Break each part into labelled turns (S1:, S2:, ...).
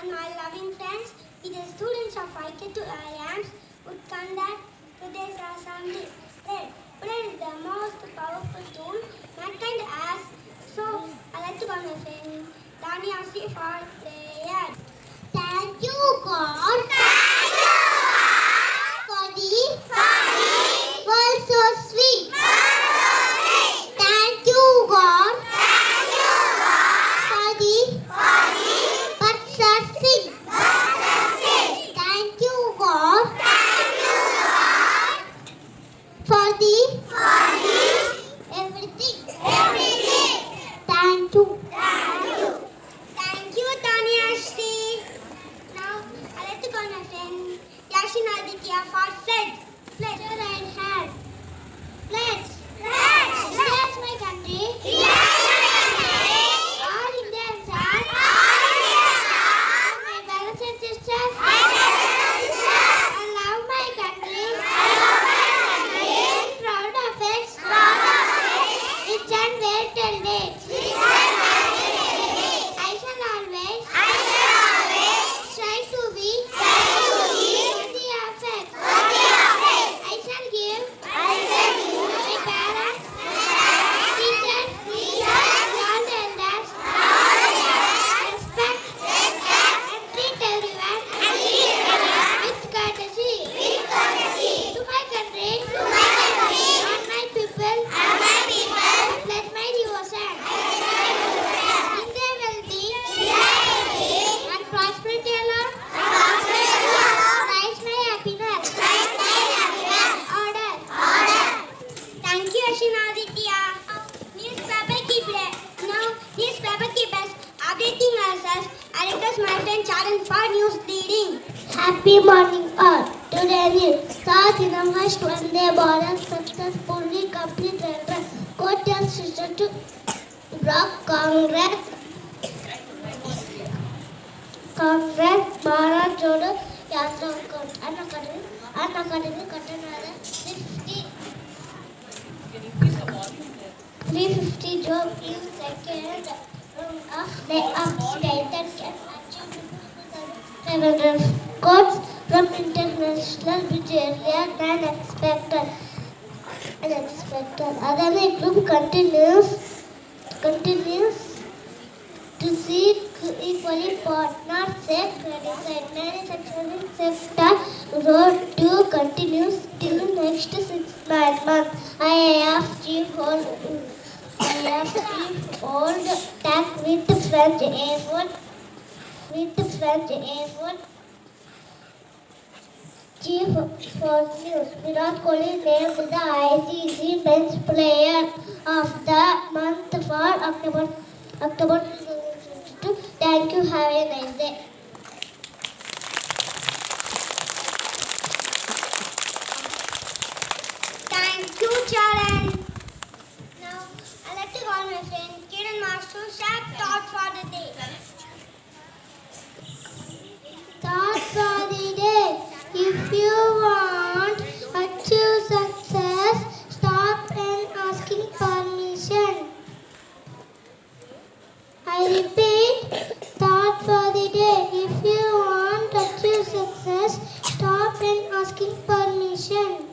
S1: and my loving friends, it is students of IK to IAMS would conduct today's assembly. Prayer is the most powerful tool mankind has. So, I like to call my friend Dani Asri for prayer.
S2: Thank you, God. Thank you, God. For the world so sweet. Thank you, God. Thank you, God. For the success. Thank you, God. Thank you, God. For the everything. Thank you.
S1: Thank you, Dani Asri. Now, I like to call my friend Yashin Aditya for pledge. Pledge your right hand. Pledge. Pledge my country. All Indians are. My brothers and sisters. I love my country. Proud of it. Rich and well till date. I shall always try to be worthy of it. I shall give my parents, teachers, all elders, respect and treat everyone with courtesy. To my country and my people, let my devotion. In their well-being and prosperity alone, rise my happiness. Order. Thank you, Ashinaditya. Newspaper keepers updating ourselves. I request my friend Charan for news reading.
S2: Happy morning all. Today news. South Indian first Vande Bharat successfully completed the Kottayam station to block Congress Bharat Jodo Yatra Unacademy Katanara 350 job in second of the upstate that can achieve 700 scores from international which earlier than expected. Adani Group continues to seek equally partners safe credit manufacturing sector road to continues till next 6-9 months. IAF chief hold tack with French airport chief for news. Virat Kohli named the ICC Men's Player of the Month for October 2022. Thank you. Have a nice day.
S1: Thank you, Charan. Now, I like to call my friend Kiran Master Shaq thought for the day.
S2: Thought for the day. If you want to achieve success, stop and asking permission. I repeat, thought for the day. If you want to achieve success, stop and asking permission.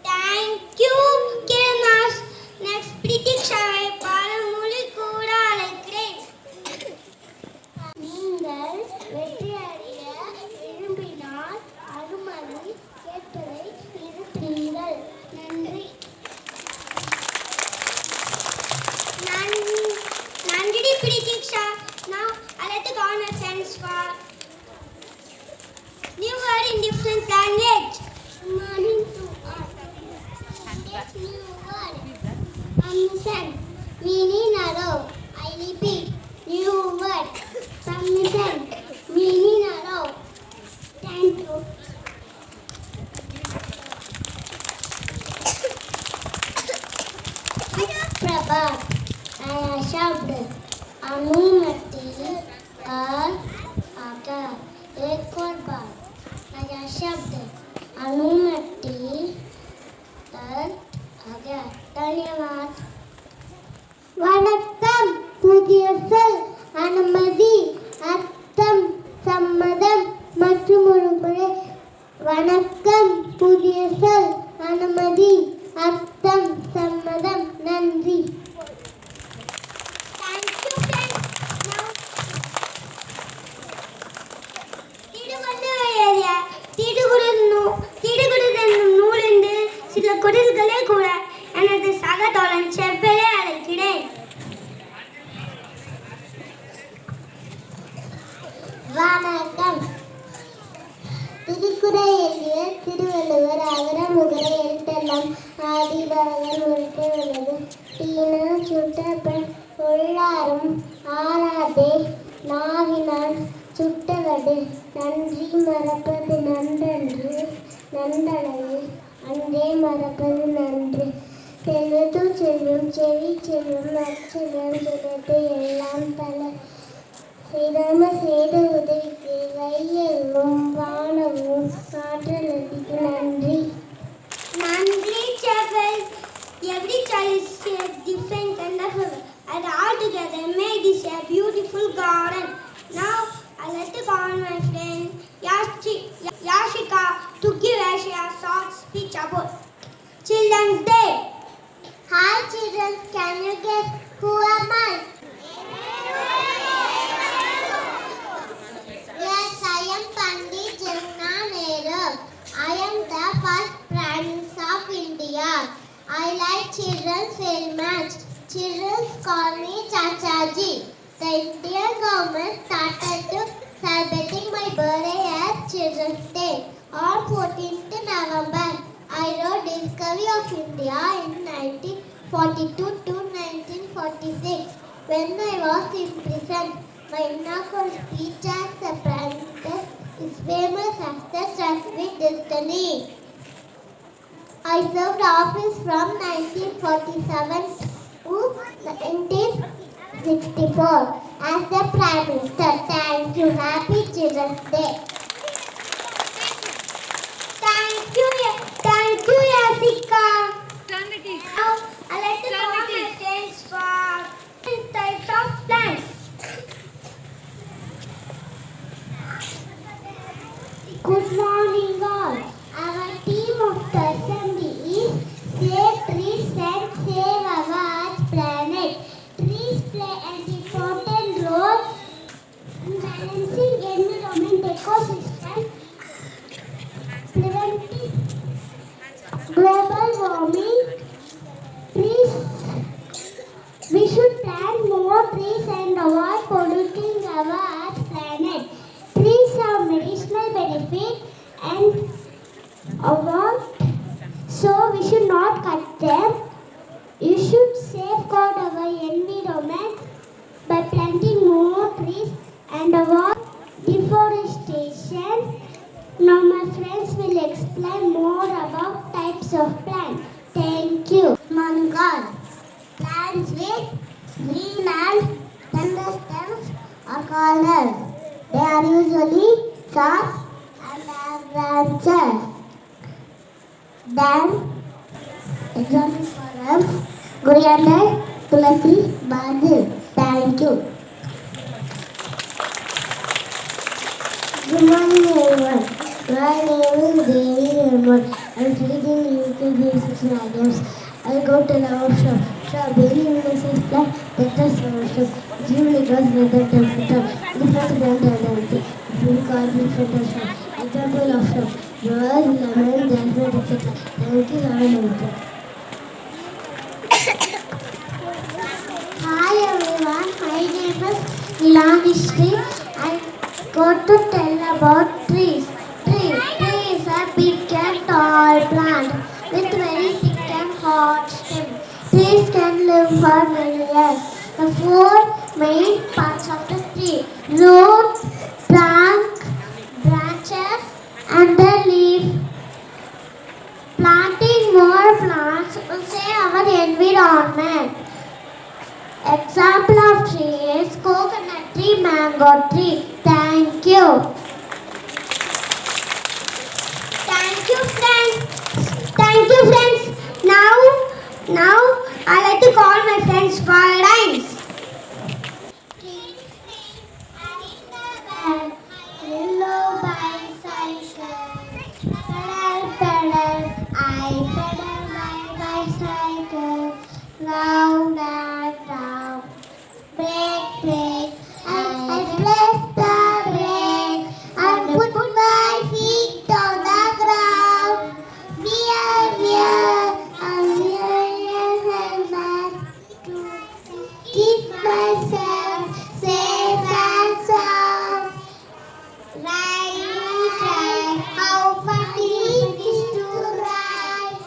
S1: Thank you, Kiran Master. Next, Pritiksha Paramuli Kuda great.
S2: நீங்கள் வெற்றி அடைய விரும்பினால் அனுமதி கேட்பதை நிறுத்துங்கள். நன்றி.
S1: Nandri Pritiksha. Now, I like to call my friends for new word in different language.
S2: Morning to all. Today's new word. Permission. Meaning allow. I repeat. New word. Permission. Meaning allow. Thank you. Prabha. Aya शब्द अनुमति और आकार. एक और बार. नया शब्द अनुमति और आकार. धन्यवाद. வணக்கம். புதிய சொல் அனுமதி, அர்த்தம் சம்மதம் மற்றும் ஒரு முறை. வணக்கம். புதிய சொல் அனுமதி, அர்த்தம் சம்மதம். நன்றி.
S1: Thank you, friends. Now, திடுகுடுதல் என்னும் நூலிருந்து சில குரல்களே கூட எனது சக தோழன் செப்பலே அழைக்கிறேன்.
S2: வணக்கம். திருக்குறள் எழுதிய திருவள்ளுவர் அகர முகர எழுத்தெல்லாம் ஆதிபகவன் உரைத்தே உள்ளது. தீன சுட்டப்பெண் உள்ளாரும் ஆறாதே நாவினான் சுட்டவடு நன்றி மறப்பது நன்றன்று நன்றளவு அன்றே மறப்பது நன்று. செல்வத்து செல்வம் செவி செல்வம் நற்செல்வம் சிலது எல்லாம் பல செய்தாம செய்த உதவிக்கு வையவும் வானவும் ஆற்றலுக்கு நன்றி.
S1: நன்றி chappal. Every child is different and and all together made this a beautiful garden. Now I let to call my friend Yashika to give us a short speech about Children's Day.
S2: Hi children, can you guess who am I? Yes, I am Pandit Jawaharlal Nehru. I am the first Prime Minister of India. I like children very much. Children call me Chachaji. The Indian government started to celebrating my birthday as Children's Day on 14th November. I wrote Discovery of India in 1942 to 1946. When I was in prison, my inaugural speech as the Prime Minister is famous as the Trust with Destiny. I served office from 1947 to 1964 as the Prime Minister. Thank you. Happy Children's Day.
S1: Thank you, Yashika. Now I let to call my friends for types of plants.
S2: Good morning all. Our team of the assembly is Save Trees and Save our Earth Planet. Trees play an important role in balancing environment ecosystem, preventing global warming. Trees, we should plant more trees and avoid polluting our Earth planet. Trees have medicinal benefit and avoid, so we should not cut them. You should safeguard our environment by planting more trees and avoid deforestation. Now my friends will explain more about types of plants. Thank you. Mangal. Plants with green and tender stems are called. They are usually short and have branches. Then, examples for them: coriander, tulasi, basil. Thank you. Good morning, everyone. My name is Devi Raymond. I am reading UKG 6 items. I go to the workshop. Strawberry universes plant, letters workshop. Geometers, weather temperature. Different plant identity. Food carbon photograph. Example of shop. Rose, lemon, jasmine, etc. Thank you, have a nice day. Hi everyone, my name is Ilanishri. I go to tell about trees. Tree is a big and tall plant with very thick and hard stem. Trees can live for many years. The four main parts of the tree: root, trunk, branches, and the leaf. Planting more plants will save our environment. Example of tree is coconut tree, mango tree. Thank you.
S1: Thank you, friends. Now to call my friends 5 times.
S2: Yellow bicycle, pedal, pedal, I pedal my bicycle, round and round, brake, brake, I press the brake, I put my feet on the ground, I'm here, to keep myself safe and sound. Ride, how fun it is to ride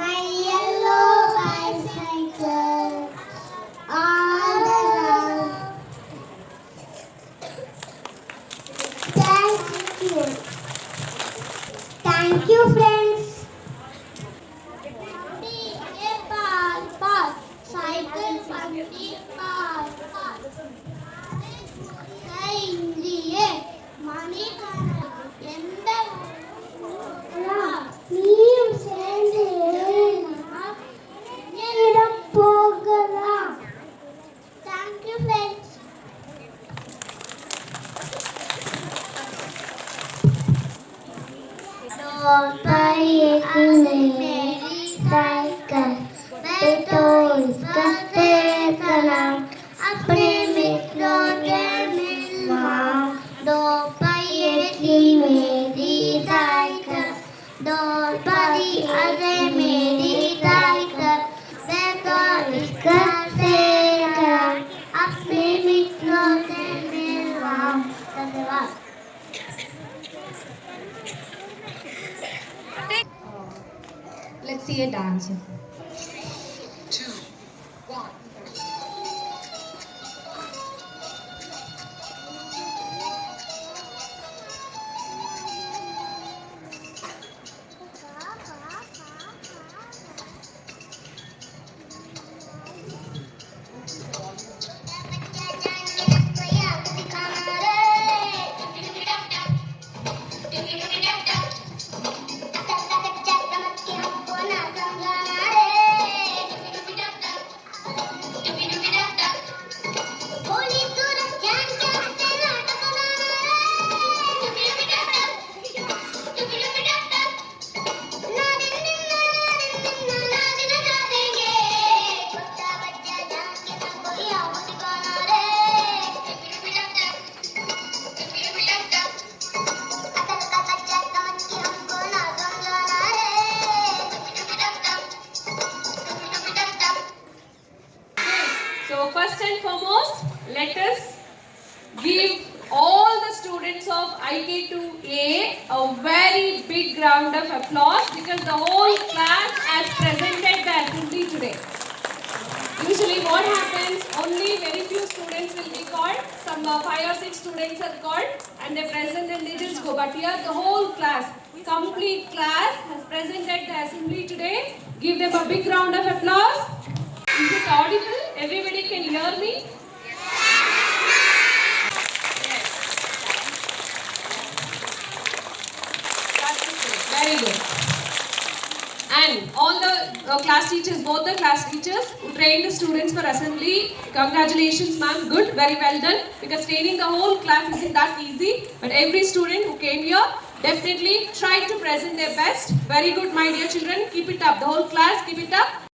S2: my yellow bicycle all around. Thank you. Thank you, friends. Pass, cycle, pass. இந்தியே எந்த நீயும் சேர்ந்து என்னிடம் போகலாம். Thank you friends. मेरी cycle मैं तो इसका देखना अपने मित्रों के मिलवा दो पहिए की मेरी साइकिल दो पहिए मेरी साइकिल मैं तो इसका देखना अपने मित्रों से मिलवा. धन्यवाद.
S3: Let's see a dance.
S4: 2, 1.
S3: So first and foremost, let us give all the students of IK2A a very big round of applause because the whole class has presented the assembly today. Usually what happens, only very few students will be called, some 5 or 6 students are called and they present and they just go. But here the whole class, complete class has presented the assembly today. Give them a big round of applause. Is it audible? Everybody can hear me? Yes. That's it. Very good. And all the class teachers, both the class teachers who trained the students for assembly, congratulations ma'am, good, very well done. Because training the whole class isn't that easy. But every student who came here definitely tried to present their best. Very good my dear children, keep it up. The whole class, keep it up.